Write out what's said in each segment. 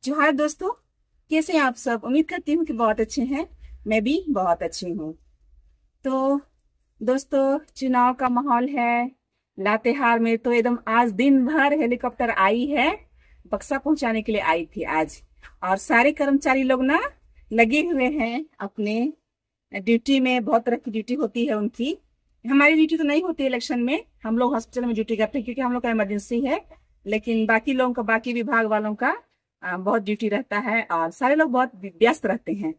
जोहार दोस्तों। कैसे हैं आप सब? उम्मीद करती हूँ कि बहुत अच्छे हैं। मैं भी बहुत अच्छी हूँ। तो दोस्तों, चुनाव का माहौल है। लातेहार में तो एकदम आज दिन भर हेलीकॉप्टर आई है। बक्सा पहुंचाने के लिए आई थी आज। और सारे कर्मचारी लोग ना लगे हुए हैं अपने ड्यूटी में। बहुत तरह की ड्यूटी होती है उनकी। हमारी ड्यूटी तो नहीं होती इलेक्शन में। हम लोग हॉस्पिटल में ड्यूटी करते हैं क्योंकि हम लोग का इमरजेंसी है। लेकिन बाकी लोगों का, बाकी विभाग वालों का बहुत ड्यूटी रहता है और सारे लोग बहुत व्यस्त रहते हैं।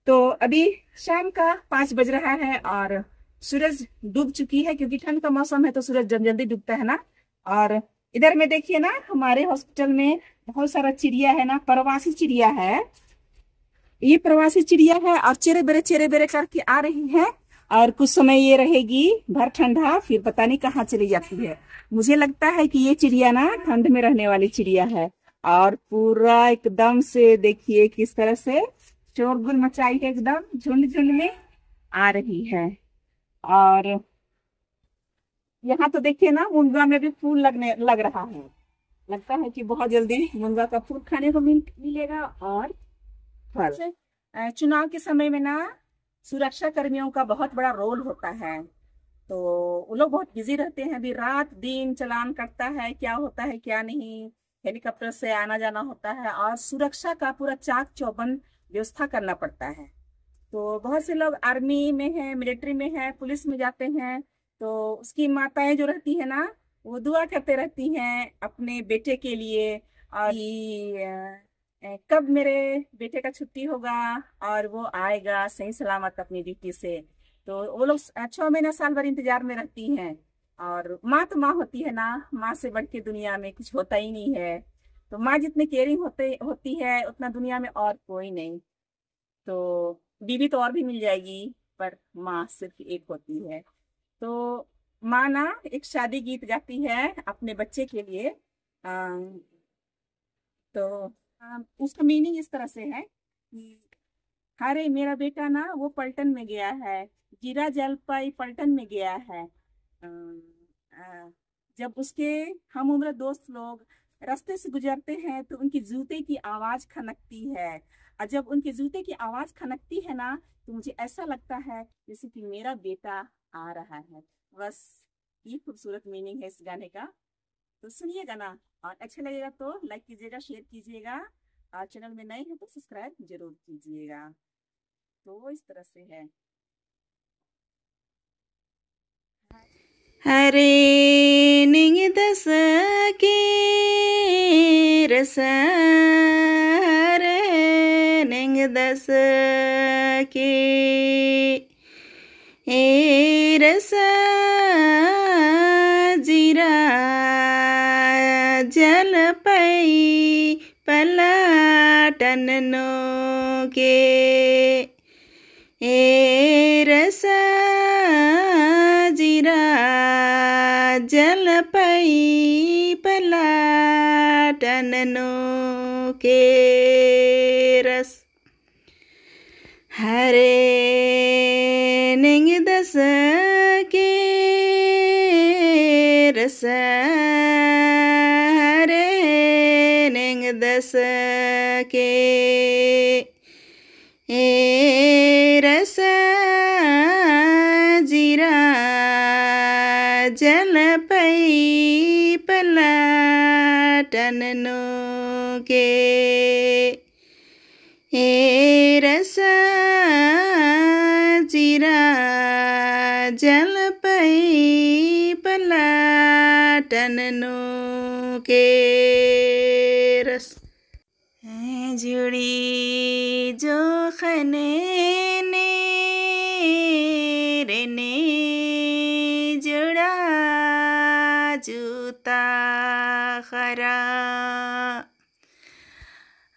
तो अभी शाम का 5 बज रहा है और सूरज डूब चुकी है क्योंकि ठंड का मौसम है तो सूरज जल्दी डूबता है ना। और इधर में देखिए ना, हमारे हॉस्पिटल में बहुत सारा चिड़िया है ना, प्रवासी चिड़िया है। ये प्रवासी चिड़िया है और चेरे बेरे करके आ रही है। और कुछ समय ये रहेगी भर ठंडा, फिर पता नहीं कहाँ चली जाती है। मुझे लगता है कि ये चिड़िया ना ठंड में रहने वाली चिड़िया है। और पूरा एकदम से देखिए किस तरह से शोरगुल मचाई है, एकदम झुंड झुंड में आ रही है। और यहाँ तो देखिए ना, मुनगा में भी फूल लगने लग रहा है। लगता है कि बहुत जल्दी मुनगा का फूल खाने को मिलेगा और फल। चुनाव के समय में ना सुरक्षा कर्मियों का बहुत बड़ा रोल होता है। तो वो लोग बहुत बिजी रहते हैं, अभी रात दिन चलान करता है, क्या होता है क्या नहीं। हेलीकॉप्टर से आना जाना होता है और सुरक्षा का पूरा चाक चौबंद व्यवस्था करना पड़ता है। तो बहुत से लोग आर्मी में है, मिलिट्री में है, पुलिस में जाते हैं। तो उसकी माताएं जो रहती है ना, वो दुआ करते रहती हैं अपने बेटे के लिए। और कब मेरे बेटे का छुट्टी होगा और वो आएगा सही सलामत अपनी ड्यूटी से। तो वो लोग 6 महीना साल भर इंतजार में रहती हैं। और माँ तो माँ होती है ना, माँ से बढ़ के दुनिया में कुछ होता ही नहीं है। तो माँ जितनी केयरिंग होती है उतना दुनिया में और कोई नहीं। तो बीवी तो और भी मिल जाएगी, पर माँ सिर्फ एक होती है। तो माँ ना एक शादी गीत गाती है अपने बच्चे के लिए। तो उसका मीनिंग इस तरह से है कि अरे मेरा बेटा ना वो पलटन में गया है, जीरा जलपाई पलटन में गया है। जब उसके हम उम्र दोस्त लोग रास्ते से गुजरते हैं तो उनकी जूते की आवाज खनकती है। और जब उनके जूते की आवाज खनकती है ना, तो मुझे ऐसा लगता है जैसे कि मेरा बेटा आ रहा है। बस ये खूबसूरत मीनिंग है इस गाने का। तो सुनिएगा ना, और अच्छा लगेगा तो लाइक कीजिएगा, शेयर कीजिएगा। और चैनल में नए हैं तो सब्सक्राइब जरूर कीजिएगा। तो इस तरह से है। हरे निंग दस के रस हरे निंग दस के ए रस जीरा जल पई पलाटन नो के ए रस जीरा जल पई पलाटन नो के रस हरे निंग दस के रस हरे निंग दस के ए रस जीरा जल पई पलाटन नो के ए रस जीरा जल पई पलाटन नो के रस जुड़ी जो खने ने रे ने जुड़ा जूता खरा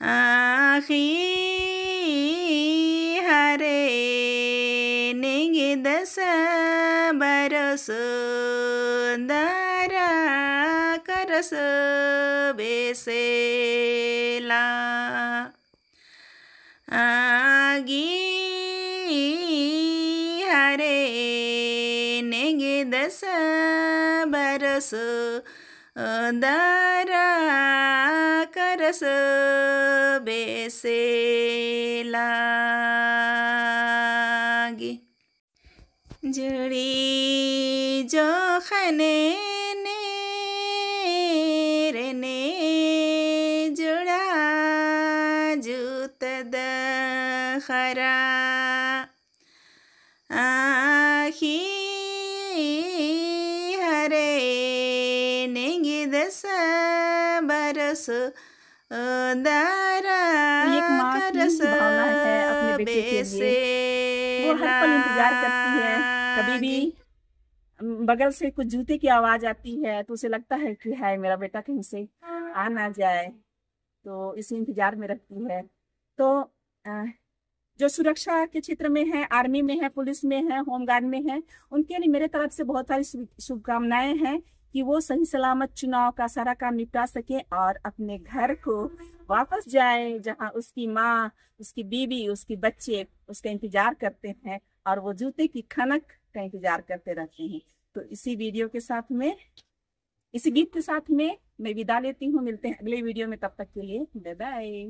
आखी हरे निंग दस बरस दारा करस बेसेला आगी हरे निंग दस बरस दारा कर करस बेसे लागी जुड़ी जो खने ने रेने जुड़ा जूत दखरा आखी हरे नेंगे दस बरस दारा ये एक माँ की करस भावना है अपने बेटे के लिए। बेसे वो हर पल इंतजार करती है, कभी भी बगल से कुछ जूते की आवाज आती है तो उसे लगता है कि हाय मेरा बेटा कहीं से आ ना जाए, तो इसी इंतजार में रहती है। तो जो सुरक्षा के क्षेत्र में है, आर्मी में है, पुलिस में है, होमगार्ड में है, उनके लिए मेरे तरफ से बहुत सारी शुभकामनाएं हैं कि वो सही सलामत चुनाव का सारा काम निपटा सके और अपने घर को वापस जाए, जहां उसकी माँ, उसकी बीवी, उसके बच्चे उसका इंतजार करते हैं और वो जूते की खनक का इंतजार करते रहते हैं। तो इसी वीडियो के साथ में, इसी गीत के साथ में मैं विदा लेती हूँ। मिलते हैं अगले वीडियो में, तब तक के लिए बाय बाय।